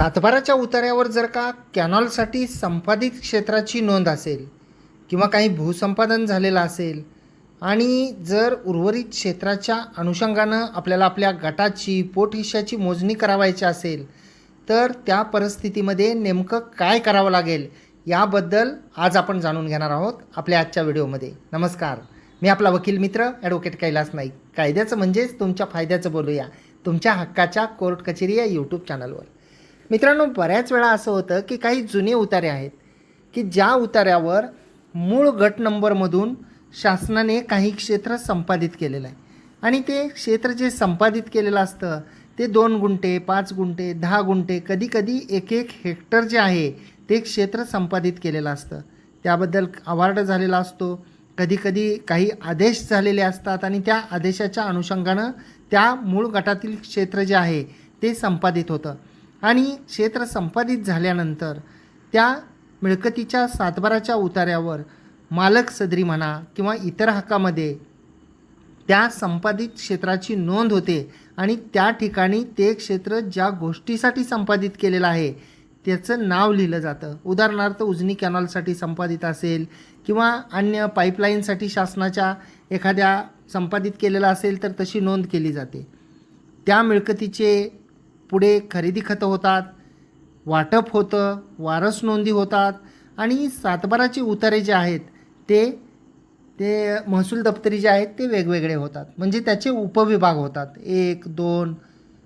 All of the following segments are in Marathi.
सातबाराच्या उतार्यावर जर का कॅनॉलसाठी संपादित क्षेत्राची नोंद असेल किंवा काही भूसंपादन झालेलं असेल आणि जर उर्वरित क्षेत्राच्या अनुषंगानं आपल्याला आपल्या गटाची पोटहिश्श्याची मोजणी करावायची असेल तर त्या परिस्थितीमध्ये नेमकं काय करावं लागेल याबद्दल आज आपण जाणून घेणार आहोत आपल्या आजच्या व्हिडिओमध्ये. नमस्कार, मी आपला वकील मित्र ॲडव्होकेट कैलास नाईक. कायद्याचं म्हणजेच तुमच्या फायद्याचं बोलूया तुमच्या हक्काच्या कोर्ट कचेरी या यूट्यूब चॅनलवर. मित्रांनो, बऱ्याच वेळा असं होतं की काही जुने उतारे आहेत की ज्या उतार्यावर मूळ गट नंबरमधून शासनाने काही क्षेत्र संपादित केलेलं आहे आणि ते क्षेत्र जे संपादित केलेलं असतं ते 2 गुंठे 5 गुंठे 10 गुंठे कधीकधी 1-1 हेक्टर जे आहे ते क्षेत्र संपादित केलेलं असतं. त्याबद्दल अवॉर्ड झालेला असतो. कधीकधी काही आदेश झालेले असतात आणि त्या आदेशाच्या अनुषंगानं त्या मूळ गटातील क्षेत्र जे आहे ते संपादित होतं आणि क्षेत्र संपादित झाल्यानंतर त्या मिळकतीच्या सातबाराच्या उतार्यावर मालक सदरी म्हणा किंवा इतर हक्कामध्ये त्या संपादित क्षेत्राची नोंद होते आणि त्या ठिकाणी ते क्षेत्र ज्या गोष्टीसाठी संपादित केलेलं आहे त्याचं नाव लिहिलं जातं. उदाहरणार्थ उजनी कॅनॉलसाठी संपादित असेल किंवा अन्य पाईपलाईनसाठी शासनाच्या एखाद्या संपादित केलेलं असेल तर तशी नोंद केली जाते. त्या मिळकतीचे पुढे खरेदी खतं होतात, वाटप होतं, वारस नोंदी होतात आणि सातबाराचे उतारे जे आहेत ते महसूल दप्तरी जे आहेत ते वेगवेगळे होतात. म्हणजे त्याचे उपविभाग होतात. 1, 2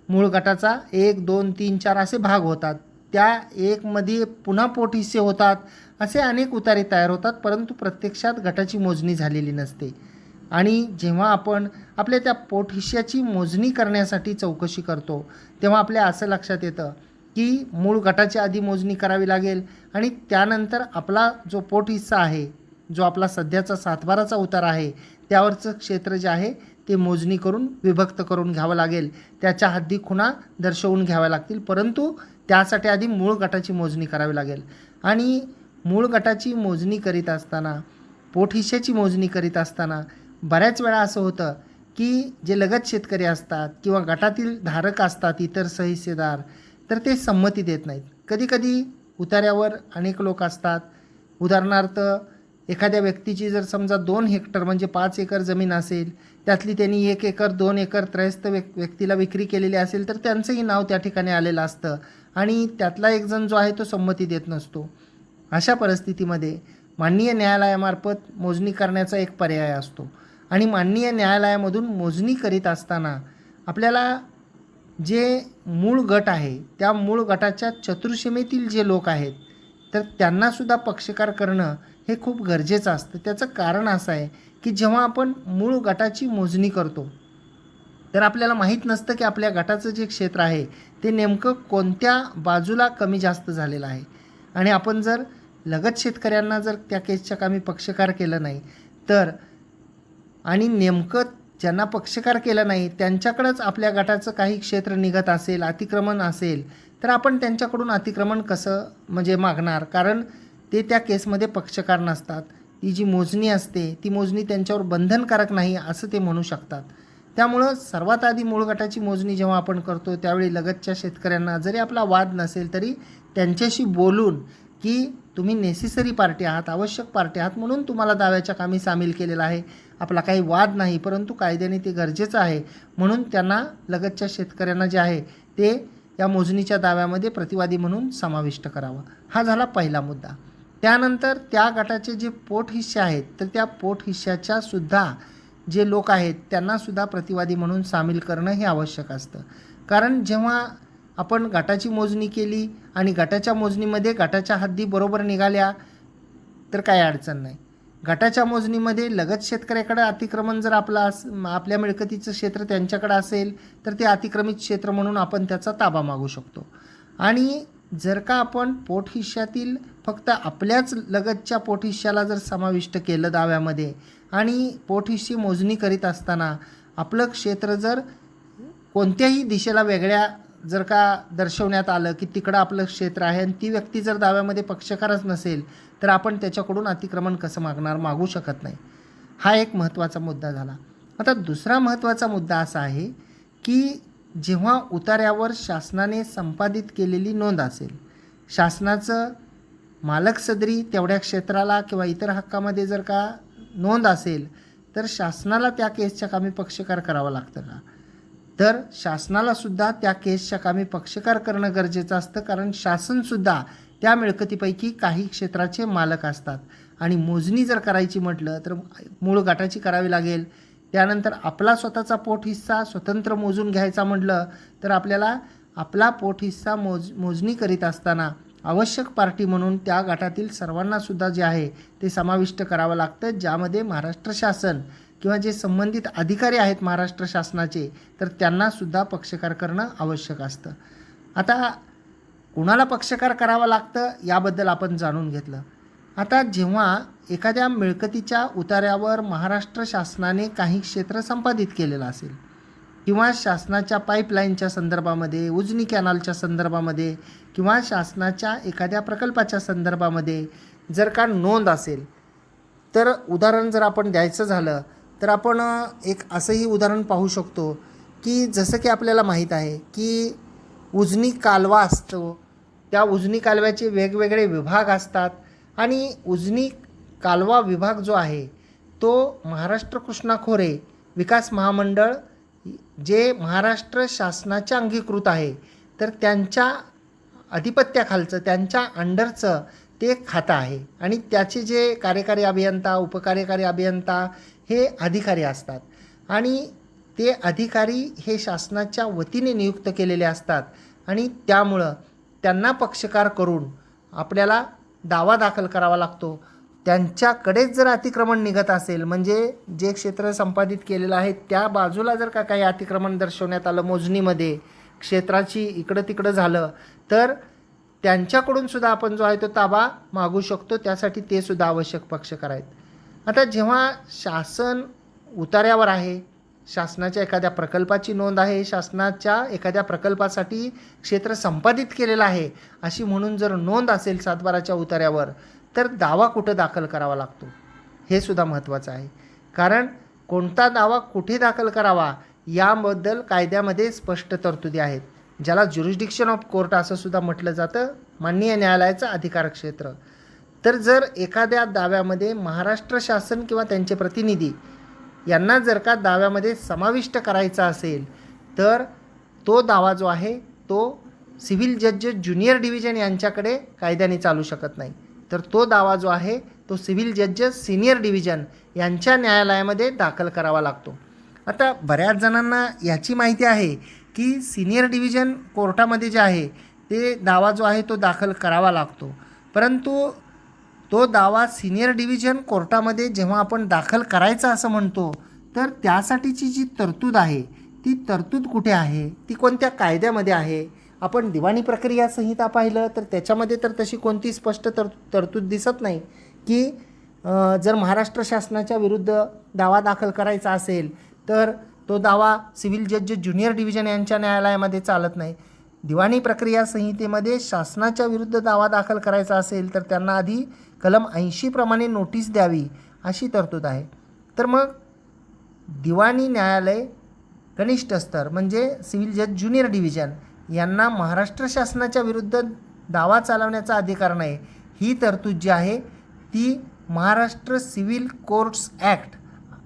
मूळ गटाचा 1, 2, 3, 4 असे भाग होतात. त्या 1 मध्ये पुन्हा पोटहिस्से होतात. असे अनेक उतारे तयार होतात, परंतु प्रत्यक्षात गटाची मोजणी झालेली नसते. आणि जेव्हा आपण आपल्या त्या पोटहिश्श्याची मोजणी करण्यासाठी चौकशी करतो तेव्हा आपल्या असं लक्षात येतं की मूळ गटाची आधी मोजणी करावी लागेल आणि त्यानंतर आपला जो पोटहिस्सा आहे, जो आपला सध्याचा सातबाराचा उतारा आहे त्यावरचं क्षेत्र जे आहे ते मोजणी करून विभक्त करून घ्यावं लागेल. त्याच्या हद्दी खुणा दर्शवून घ्याव्या लागतील, परंतु त्यासाठी आधी मूळ गटाची मोजणी करावी लागेल. आणि मूळ गटाची मोजणी करीत असताना, पोटहिश्श्याची मोजणी करीत असताना बऱ्याच वेळा असं होतं की जे लगत शेतकरी असतात किंवा गटातील धारक असतात इतर सहिस्सेदार तर ते संमती देत नाहीत. कधीकधी उतार्यावर अनेक लोक असतात. उदाहरणार्थ एखाद्या व्यक्तीची जर समजा 2 हेक्टर म्हणजे 5 एकर जमीन असेल, त्यातली त्यांनी 1 एकर 2 एकर त्रयस्थ व्यक्तीला विक्री केलेली असेल तर त्यांचंही नाव त्या ठिकाणी आलेलं असतं आणि त्यातला एक जण जो आहे तो संमती देत नसतो. अशा परिस्थितीमध्ये माननीय न्यायालयामार्फत मोजणी करण्याचा एक पर्याय असतो आणि माननीय न्यायालयामधून मोजणी करीत असताना आपल्याला जे मूळ गट आहे त्या मूळ गटाच्या चतुर्सीमेतील जे लोक आहेत तर त्यांनासुद्धा पक्षकार करणं हे खूप गरजेचं असतं. त्याचं कारण असं आहे की जेव्हा आपण मूळ गटाची मोजणी करतो तर आपल्याला माहीत नसतं की आपल्या गटाचं जे क्षेत्र आहे ते नेमकं कोणत्या बाजूला कमी जास्त झालेलं आहे. आणि आपण जर लगत शेतकऱ्यांना जर त्या केसच्या कामी पक्षकार केलं नाही तर आणि नेमकं ज्यांना पक्षकार केलं नाही त्यांच्याकडंच आपल्या गटाचं काही क्षेत्र निघत असेल, अतिक्रमण असेल तर आपण त्यांच्याकडून अतिक्रमण कसं म्हणजे मागणार, कारण ते त्या केसमध्ये पक्षकार नसतात. ती जी मोजणी असते ती मोजणी त्यांच्यावर बंधनकारक नाही असं ते म्हणू शकतात. त्यामुळं सर्वात आधी मूळ गटाची मोजणी जेव्हा आपण करतो त्यावेळी लगतच्या शेतकऱ्यांना जरी आपला वाद नसेल तरी त्यांच्याशी बोलून की तुम्ही नेसेसरी पार्टी आहात, आवश्यक पार्टी आहात म्हणून तुम्हाला दाव्याच्या कामी सामील केलेलं आहे, आपला काही वाद नाही परंतु कायद्याने ते गरजेचं आहे म्हणून त्यांना लगतच्या शेतकऱ्यांना जे आहे ते या मोजणीच्या दाव्यामध्ये प्रतिवादी म्हणून समाविष्ट करावं. हा झाला पहिला मुद्दा. त्यानंतर त्या गटाचे जे पोटहिस्से आहेत तर त्या पोटहिश्श्याच्या सुद्धा जे लोक आहेत त्यांनासुद्धा प्रतिवादी म्हणून सामील करणं हे आवश्यक असतं. कारण जेव्हा आपण गटाची मोजणी केली आणि गटाच्या मोजणीमध्ये गटाच्या हद्दी बरोबर निघाल्या तर काही अडचण नाही. गटाच्या मोजणीमध्ये लगत शेतकऱ्याकडे अतिक्रमण जर आपल्या मिळकतीचं क्षेत्र त्यांच्याकडे असेल तर ते अतिक्रमित क्षेत्र म्हणून आपण त्याचा ताबा मागू शकतो. आणि जर का आपण पोटहिश्श्यातील फक्त आपल्याच लगतच्या पोटहिश्श्याला जर समाविष्ट केलं दाव्यामध्ये आणि पोटहिस्से मोजणी करीत असताना आपलं क्षेत्र जर कोणत्याही दिशेला वेगळ्या जर का दर्शवण्यात आलं की तिकडं आपलं क्षेत्र आहे आणि ती व्यक्ती जर दाव्यामध्ये पक्षकारच नसेल तर आपण त्याच्याकडून अतिक्रमण कसं मागू शकत नाही. हा एक महत्त्वाचा मुद्दा झाला. आता दुसरा महत्त्वाचा मुद्दा असा आहे की जेव्हा उतार्यावर शासनाने संपादित केलेली नोंद असेल, शासनाचं मालक सदरी तेवढ्या क्षेत्राला किंवा इतर हक्कामध्ये जर का नोंद असेल, तर शासनाला त्या केसच्या कामी पक्षकार करावा लागतं का? तर शासनालासुद्धा त्या केसच्या कामी पक्षकार करणं गरजेचं असतं, कारण शासनसुद्धा त्या मिळकतीपैकी काही क्षेत्राचे मालक असतात. आणि मोजणी जर करायची म्हटलं तर मूळ गटाची करावी लागेल. त्यानंतर आपला स्वतःचा पोट हिस्सा स्वतंत्र मोजून घ्यायचा म्हटलं तर आपल्याला आपला पोट हिस्सा मोजणी करीत असताना आवश्यक पार्टी म्हणून त्या गटातील सर्वांनासुद्धा जे आहे ते समाविष्ट करावं लागतं, ज्यामध्ये महाराष्ट्र शासन किंवा जे संबंधित अधिकारी आहेत महाराष्ट्र शासनाचे, तर त्यांनासुद्धा पक्षकार करणं आवश्यक असतं. आता कुणाला पक्षकार करावं लागतं याबद्दल आपण जाणून घेतलं. आता जेव्हा एखाद्या मिळकतीच्या उतार्यावर महाराष्ट्र शासनाने काही क्षेत्र संपादित केलेलं असेल किंवा शासनाच्या पाईपलाईनच्या संदर्भामध्ये, उजनी कॅनलच्या संदर्भामध्ये किंवा शासनाच्या एखाद्या प्रकल्पाच्या संदर्भामध्ये जर का नोंद असेल, तर उदाहरण जर आपण द्यायचं झालं तर आपण एक असंही उदाहरण पाहू शकतो की जसं की आपल्याला माहीत आहे की उजनी कालवा असतो, त्या उजनी कालव्याचे वेगवेगळे विभाग असतात आणि उजनी कालवा विभाग जो आहे तो महाराष्ट्र कृष्णा खोरे विकास महामंडळ जे महाराष्ट्र शासनाच्या अंगीकृत आहे, तर त्यांच्या अधिपत्याखालचं त्यांच्या अंडरचं ते खातं आहे आणि त्याचे जे कार्यकारी अभियंता, उपकार्यकारी अभियंता हे अधिकारी असतात आणि ते अधिकारी हे शासनाच्या वतीने नियुक्त केलेले असतात आणि त्यामुळं त्यांना पक्षकार करून आपल्याला दावा दाखल करावा लागतो. त्यांच्याकडेच जर अतिक्रमण निघत असेल, म्हणजे जे क्षेत्र संपादित केलेलं आहे त्या बाजूला जर का काही अतिक्रमण दर्शवण्यात आलं मोजणीमध्ये, क्षेत्राची इकडं तिकडं झालं, तर त्यांच्याकडून सुद्धा आपण जो आहे तो ताबा मागू शकतो. त्यासाठी ते सुद्धा आवश्यक पक्षकार आहेत. आता जेव्हा शासन उतार्यावर आहे, शासनाच्या एखाद्या प्रकल्पाची नोंद आहे, शासनाच्या एखाद्या प्रकल्पासाठी क्षेत्र संपादित केलेलं आहे अशी म्हणून जर नोंद असेल सातबाराच्या उतार्यावर, तर दावा कुठं दाखल करावा लागतो हे सुद्धा महत्त्वाचं आहे. कारण कोणता दावा कुठे दाखल करावा याबद्दल कायद्यामध्ये स्पष्ट तरतुदी आहेत, ज्याला ज्युरिस्डिक्शन ऑफ कोर्ट असं सुद्धा म्हटलं जातं, माननीय न्यायालयाचं अधिकार क्षेत्र. तर जर एखाद्या दाव्यामध्ये महाराष्ट्र शासन किंवा त्यांचे प्रतिनिधी यांना जर का दाव्यामध्ये समाविष्ट करायचा असेल, तर तो दावा जो आहे तो सिव्हिल जज ज्युनियर डिव्हिजन यांच्याकडे कायद्याने चालू शकत नाही, तर तो दावा जो आहे तो सिव्हिल जज सिनियर डिव्हिजन यांच्या न्यायालयामध्ये दाखल करावा लागतो. आता बऱ्याच जणांना याची माहिती आहे की सिनियर डिव्हिजन कोर्टामध्ये जे आहे ते दावा जो आहे तो दाखल करावा लागतो, परंतु तो दावा सिनियर डिव्हिजन कोर्टामध्ये जेव्हा आपण दाखल करायचा असं म्हणतो, तर त्यासाठीची जी तरतूद आहे ती तरतूद कुठे आहे, ती कोणत्या कायद्यामध्ये आहे? आपण दिवाणी प्रक्रिया संहिता पाहिलं तर त्याच्यामध्ये तर तशी कोणती स्पष्ट तरतूद दिसत नाही की जर महाराष्ट्र शासनाच्या विरुद्ध दावा दाखल करायचा असेल तर तो दावा सिव्हिल जज ज्युनियर डिव्हिजन यांच्या न्यायालयामध्ये चालत नाही. दिवाणी प्रक्रिया संहितेमध्ये शासनाच्या विरुद्ध दावा दाखल करायचा असेल तर त्यांना आधी कलम 80 प्रमाणे नोटीस द्यावी अशी तरतूद आहे. तर मग दिवाणी न्यायालय कनिष्ठ स्तर म्हणजे सिव्हिल जज ज्युनियर डिव्हिजन यांना महाराष्ट्र शासनाच्या विरुद्ध दावा चालवण्याचा अधिकार नाही. ही तरतूद जी आहे ती Maharashtra civil courts act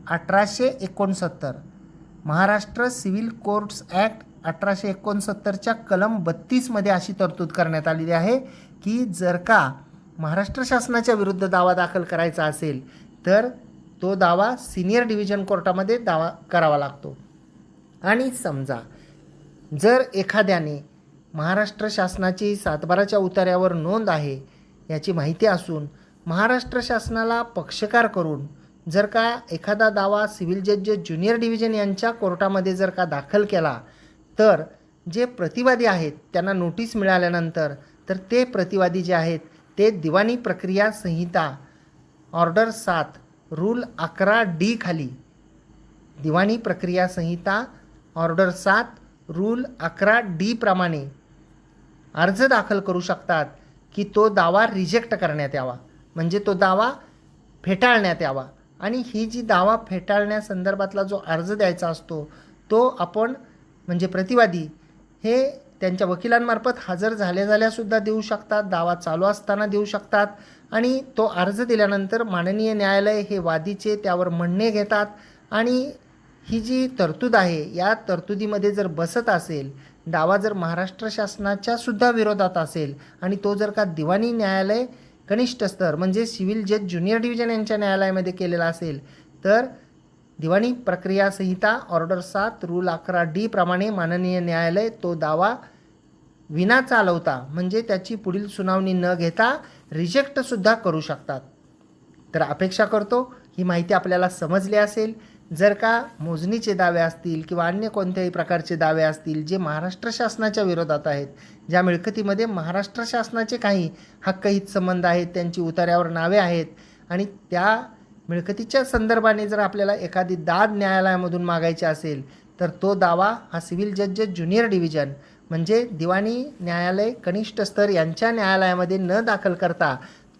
1869, Maharashtra civil courts act 1869च्या कलम 32मध्ये अशी तरतूद करण्यात आलेली आहे की जर का महाराष्ट्र शासनाच्या विरुद्ध दावा दाखल करायचा असेल तर तो दावा सिनियर डिव्हिजन कोर्टामध्ये दावा करावा लागतो. आणि समजा जर एखाद्याने महाराष्ट्र शासनाची सातबाराच्या उतार्यावर नोंद आहे याची माहिती असून महाराष्ट्र शासनाला पक्षकार करून जर का एखादा दावा सिव्हिल जज ज्युनियर डिव्हिजन यांच्या कोर्टामध्ये जर का दाखल केला, तर जे प्रतिवादी आहेत त्यांना नोटीस मिळाल्यानंतर तर ते प्रतिवादी जे आहेत ते दिवाणी प्रक्रिया संहिता ऑर्डर 7 रूल 11D खाली, दिवाणी प्रक्रिया संहिता ऑर्डर 7 रूल 11D प्रमाणे अर्ज दाखल करू शकतात की तो दावा रिजेक्ट करण्यात यावा, म्हणजे तो दावा फेटाळण्यात यावा. आणि ही जी दावा फेटाळण्यासंदर्भातला जो अर्ज द्यायचा असतो तो आपण म्हणजे प्रतिवादी हे त्यांच्या वकिलांमार्फत हजर झाल्यासुद्धा देऊ शकतात, दावा चालू असताना देऊ शकतात आणि तो अर्ज दिल्यानंतर माननीय न्यायालय हे वादीचे त्यावर म्हणणे घेतात आणि ही जी तरतूद आहे या तरतुदीमध्ये जर बसत असेल, दावा जर महाराष्ट्र शासनाच्या सुद्धा विरोधात असेल आणि तो जर का दिवाणी न्यायालय कनिष्ठ स्तर म्हणजे सिव्हिल जज ज्युनियर डिव्हिजन यांच्या न्यायालयामध्ये केलेला असेल तर दिवाणी प्रक्रिया संहिता ऑर्डर 7 रूल 11D प्रमाणे माननीय न्यायालय तो दावा विना चालवता म्हणजे त्याची पुढील सुनावणी न घेता रिजेक्टसुद्धा करू शकतात. तर अपेक्षा करतो ही माहिती आपल्याला समजली असेल. जर का मोजणीचे दावे असतील किंवा अन्य कोणत्याही प्रकारचे दावे असतील जे महाराष्ट्र शासनाच्या विरोधात आहेत, ज्या मिळकतीमध्ये महाराष्ट्र शासनाचे काही हक्कहित संबंध आहेत, त्यांची उतार्यावर नावे आहेत आणि त्या मिळकतीच्या संदर्भाने जर आपल्याला एखादी दाद न्यायालयामधून मागायची असेल तर तो दावा हा सिव्हिल जजेस ज्युनियर डिव्हिजन म्हणजे दिवाणी न्यायालय कनिष्ठ स्तर यांच्या न्यायालयामध्ये न दाखल करता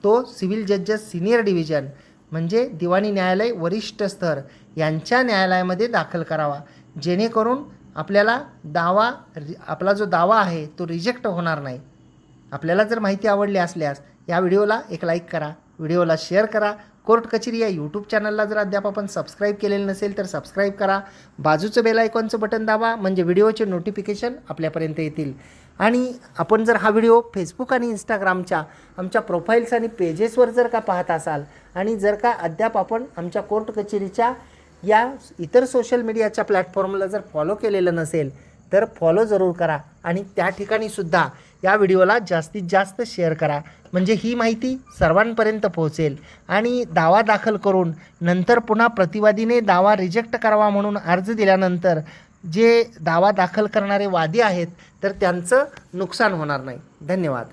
तो सिव्हिल जजेस सिनियर डिव्हिजन म्हणजे दिवाणी न्यायालय वरिष्ठ स्तर यांच्या न्यायालयामध्ये दाखल करावा, जेणेकरून आपल्याला आपला जो दावा आहे तो रिजेक्ट होणार नाही. आपल्याला जर माहिती आवडली असल्यास या व्हिडिओला एक लाईक करा, व्हिडिओला शेअर करा. कोर्ट कचेरी या यूट्यूब चॅनलला जर अद्याप आपण सबस्क्राईब केलेलं नसेल तर सबस्क्राईब करा. बाजूचं बेल आयकॉनचं बटन दाबा म्हणजे व्हिडिओचे नोटिफिकेशन आपल्यापर्यंत येतील. आणि आपण जर हा व्हिडिओ फेसबुक आणि इंस्टाग्रामच्या आमच्या प्रोफाईल्स आणि पेजेसवर जर का पाहत असाल आणि जर का अद्याप आपण आमच्या कोर्ट कचेरीच्या या इतर सोशल मीडियाच्या प्लॅटफॉर्मला जर फॉलो केलेलं नसेल तर फॉलो जरूर करा आणि त्या ठिकाणी सुद्धा या व्हिडिओला जास्तीत जास्त शेअर करा म्हणजे ही माहिती सर्वांपर्यंत पोहोचेल. आणि दावा दाखल करून नंतर पुन्हा प्रतिवादीने दावा रिजेक्ट करावा म्हणून अर्ज दिल्यानंतर जे दावा दाखल करणारे वादी आहेत तर त्यांचं नुकसान होणार नाही. धन्यवाद.